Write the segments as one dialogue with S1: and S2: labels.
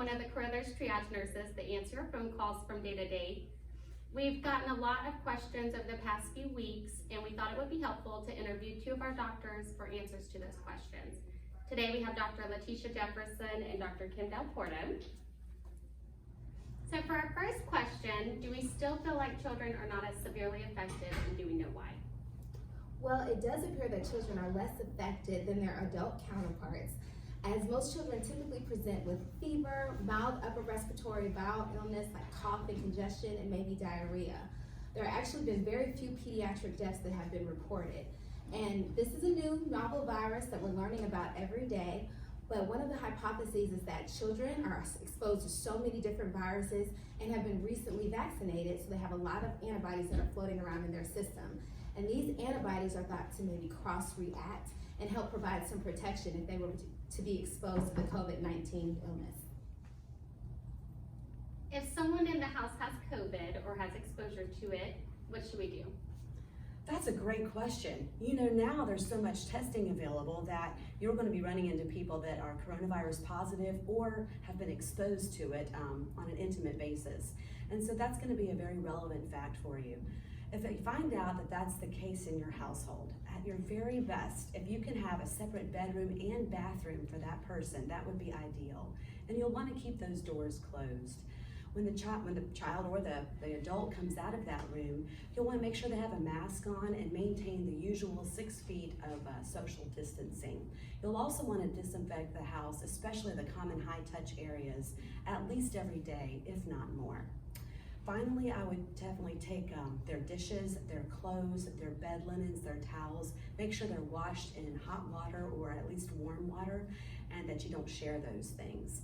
S1: one of the Carithers triage nurses that answer your phone calls from day to day. We've gotten a lot of questions over the past few weeks, and we thought it would be helpful to interview two of our doctors for answers to those questions. Today we have Dr. Jefferson and Dr. Dal Porto. So for our first question, do we still feel like children are not as severely affected, and do we know why?
S2: Well, it does appear that children are less affected than their adult counterparts, as most children typically present with fever, mild upper respiratory viral illness like cough and congestion, and maybe diarrhea. There have actually been very few pediatric deaths that have been reported. And this is a new novel virus that we're learning about every day. But one of the hypotheses is that children are exposed to so many different viruses and have been recently vaccinated, so they have a lot of antibodies that are floating around in their system. And these antibodies are thought to maybe cross-react and help provide some protection if they were to be exposed to the COVID-19 illness.
S1: If someone in the house has COVID or has exposure to it, what should we do?
S3: That's a great question. You know, now there's so much testing available that you're going to be running into people that are coronavirus positive or have been exposed to it on an intimate basis. And so that's going to be a very relevant fact for you. If you find out that that's the case in your household, at your very best, if you can have a separate bedroom and bathroom for that person, that would be ideal. And you'll want to keep those doors closed. When the child or the adult comes out of that room, you'll want to make sure they have a mask on and maintain the usual 6 feet of social distancing. You'll also want to disinfect the house, especially the common high-touch areas, at least every day, if not more. Finally, I would definitely take their dishes, their clothes, their bed linens, their towels, make sure they're washed in hot water or at least warm water, and that you don't share those things.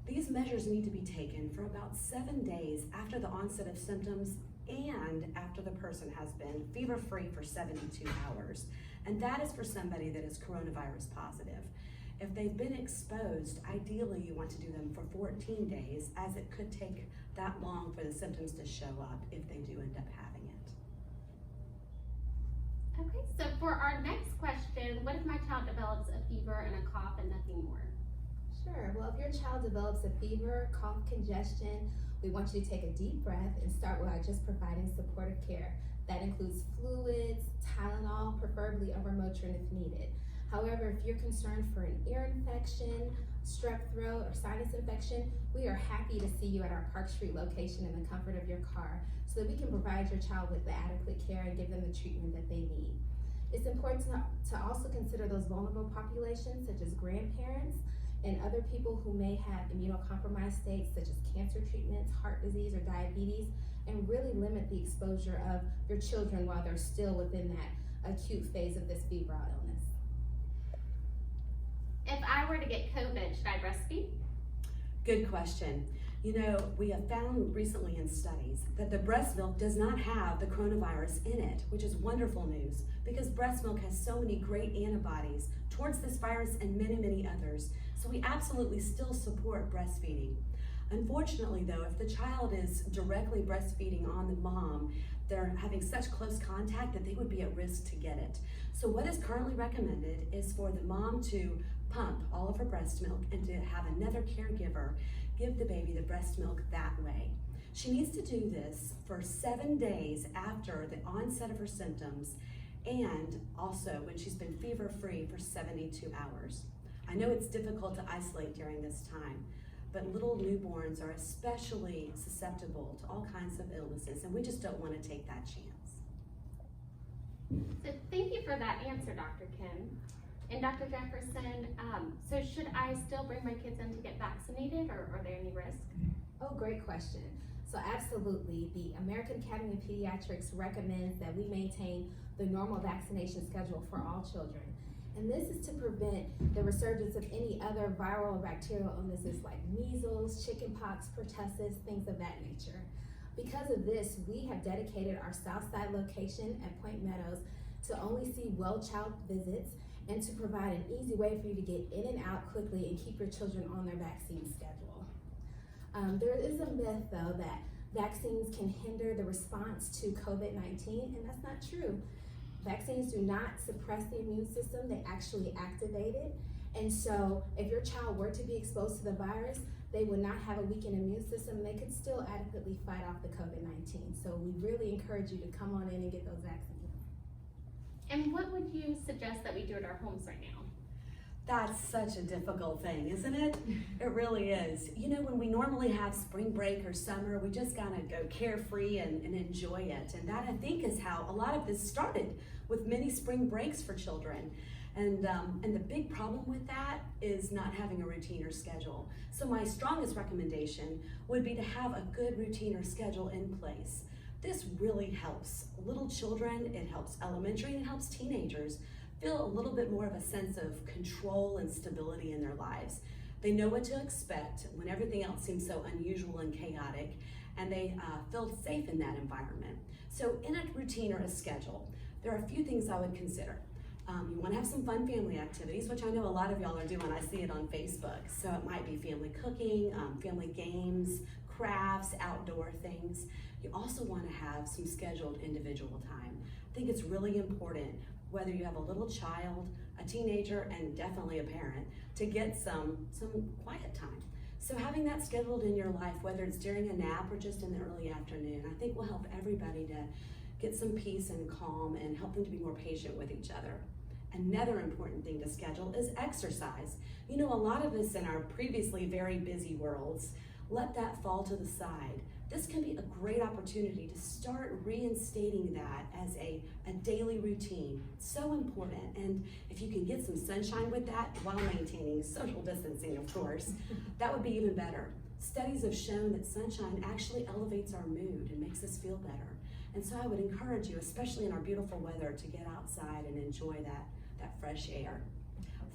S3: These measures need to be taken for about 7 days after the onset of symptoms and after the person has been fever-free for 72 hours. And that is for somebody that is coronavirus positive. If they've been exposed, ideally you want to do them for 14 days, as it could take that long for the symptoms to show up if they do end up having it.
S1: Okay, so for our next question, what if my child develops a fever and a cough and nothing more?
S2: Sure, well, if your child develops a fever, cough, congestion, we want you to take a deep breath and start by just providing supportive care. That includes fluids, Tylenol, preferably over Motrin if needed. However, if you're concerned for an ear infection, strep throat, or sinus infection, we are happy to see you at our Park Street location in the comfort of your car so that we can provide your child with the adequate care and give them the treatment that they need. It's important to also consider those vulnerable populations, such as grandparents and other people who may have immunocompromised states, such as cancer treatments, heart disease, or diabetes, and really limit the exposure of your children while they're still within that acute phase of this febrile illness.
S1: If I were to get COVID, should I breastfeed?
S3: Good question. You know, we have found recently in studies that the breast milk does not have the coronavirus in it, which is wonderful news because breast milk has so many great antibodies towards this virus and many, many others. So we absolutely still support breastfeeding. Unfortunately though, if the child is directly breastfeeding on the mom, they're having such close contact that they would be at risk to get it. So what is currently recommended is for the mom to pump all of her breast milk and to have another caregiver give the baby the breast milk that way. She needs to do this for 7 days after the onset of her symptoms and also when she's been fever-free for 72 hours. I know it's difficult to isolate during this time, but little newborns are especially susceptible to all kinds of illnesses, and we just don't want to take that chance.
S1: So thank you for that answer, Dr. Kim. And Dr. Jefferson, so should I still bring my kids in to get vaccinated, or are there any risks?
S2: Oh, great question. So absolutely, the American Academy of Pediatrics recommends that we maintain the normal vaccination schedule for all children. And this is to prevent the resurgence of any other viral or bacterial illnesses like measles, chickenpox, pertussis, things of that nature. Because of this, we have dedicated our Southside location at Point Meadows to only see well-child visits and to provide an easy way for you to get in and out quickly and keep your children on their vaccine schedule. There is a myth, though, that vaccines can hinder the response to COVID-19, and that's not true. Vaccines do not suppress the immune system, they actually activate it. And so if your child were to be exposed to the virus, they would not have a weakened immune system, and they could still adequately fight off the COVID-19. So we really encourage you to come on in and get those vaccines.
S1: And what would you suggest that we do at our homes right now?
S3: That's such a difficult thing, isn't it? It really is. You know, when we normally have spring break or summer, we just gotta go carefree and enjoy it. And that, I think, is how a lot of this started, with many spring breaks for children. And the big problem with that is not having a routine or schedule. So my strongest recommendation would be to have a good routine or schedule in place. This really helps little children, it helps elementary, and it helps teenagers feel a little bit more of a sense of control and stability in their lives. They know what to expect when everything else seems so unusual and chaotic, and they feel safe in that environment. So in a routine or a schedule, there are a few things I would consider. You want to have some fun family activities, which I know a lot of y'all are doing. I see it on Facebook. So it might be family cooking, family games, crafts, outdoor things. You also want to have some scheduled individual time. I think it's really important, whether you have a little child, a teenager, and definitely a parent, to get some quiet time. So having that scheduled in your life, whether it's during a nap or just in the early afternoon, I think will help everybody to get some peace and calm and help them to be more patient with each other. Another important thing to schedule is exercise. You know, a lot of us in our previously very busy worlds let that fall to the side. This can be a great opportunity to start reinstating that as a daily routine. It's so important, and if you can get some sunshine with that while maintaining social distancing, of course, that would be even better. Studies have shown that sunshine actually elevates our mood and makes us feel better. And so I would encourage you, especially in our beautiful weather, to get outside and enjoy that fresh air.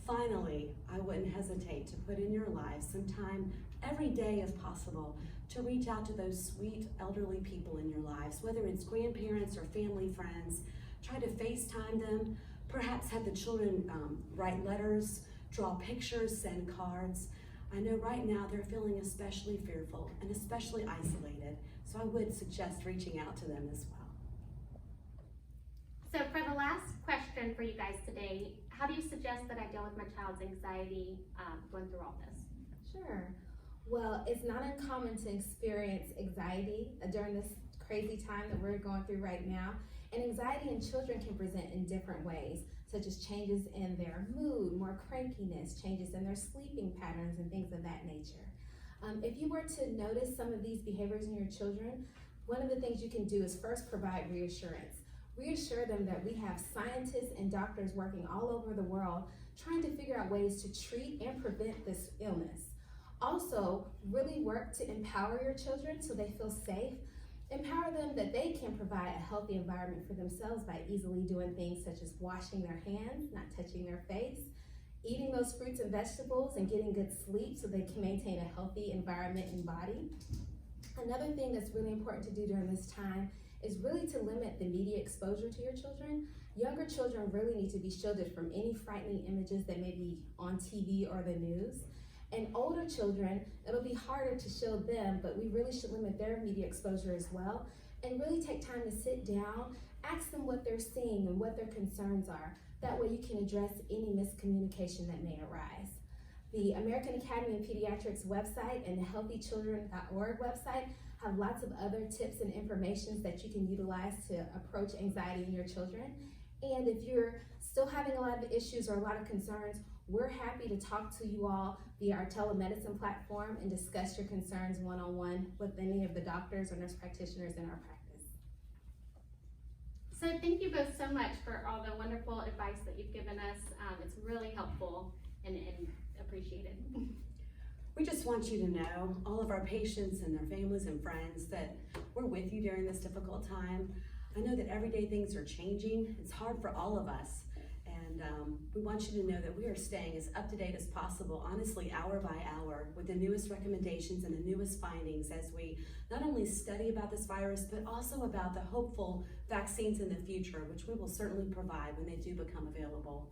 S3: Finally, I wouldn't hesitate to put in your life some time every day if possible to reach out to those sweet elderly people in your lives, whether it's grandparents or family friends. Try to FaceTime them, perhaps have the children write letters, draw pictures, send cards. I know right now they're feeling especially fearful and especially isolated, so I would suggest reaching out to them as well.
S1: So for the last question for you guys today, how do you suggest that I deal with my child's anxiety going through all this?
S2: Sure. Well, it's not uncommon to experience anxiety during this crazy time that we're going through right now. And anxiety in children can present in different ways, such as changes in their mood, more crankiness, changes in their sleeping patterns, and things of that nature. If you were to notice some of these behaviors in your children, one of the things you can do is first provide reassurance. Reassure them that we have scientists and doctors working all over the world trying to figure out ways to treat and prevent this illness. Also, really work to empower your children so they feel safe. Empower them that they can provide a healthy environment for themselves by easily doing things such as washing their hands, not touching their face, eating those fruits and vegetables, and getting good sleep so they can maintain a healthy environment and body. Another thing that's really important to do during this time is really to limit the media exposure to your children. Younger children really need to be shielded from any frightening images that may be on TV or the news. And older children, it'll be harder to shield them, but we really should limit their media exposure as well, and really take time to sit down, ask them what they're seeing and what their concerns are. That way you can address any miscommunication that may arise. The American Academy of Pediatrics website and the healthychildren.org website have lots of other tips and information that you can utilize to approach anxiety in your children. And if you're still having a lot of issues or a lot of concerns, we're happy to talk to you all via our telemedicine platform and discuss your concerns one-on-one with any of the doctors or nurse practitioners in our practice.
S1: So thank you both so much for all the wonderful advice that you've given us. It's really helpful and appreciated.
S3: We just want you to know, all of our patients and their families and friends, that we're with you during this difficult time. I know that everyday things are changing. It's hard for all of us. And we want you to know that we are staying as up to date as possible, honestly, hour by hour, with the newest recommendations and the newest findings as we not only study about this virus, but also about the hopeful vaccines in the future, which we will certainly provide when they do become available.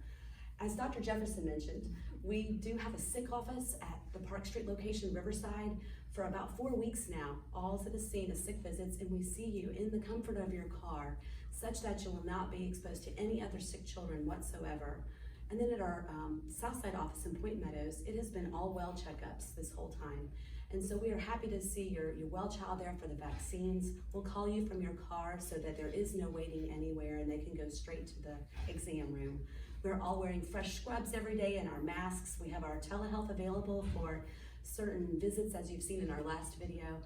S3: As Dr. Jefferson mentioned, we do have a sick office at the Park Street location, Riverside, for about 4 weeks now, all to the scene of sick visits, and we see you in the comfort of your car, such that you will not be exposed to any other sick children whatsoever. And then at our Southside office in Point Meadows, it has been all well checkups this whole time. And so we are happy to see your well child there for the vaccines. We'll call you from your car so that there is no waiting anywhere and they can go straight to the exam room. We're all wearing fresh scrubs every day and our masks. We have our telehealth available for certain visits, as you've seen in our last video.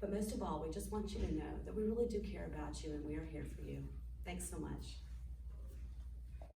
S3: But most of all, we just want you to know that we really do care about you and we are here for you. Thanks so much.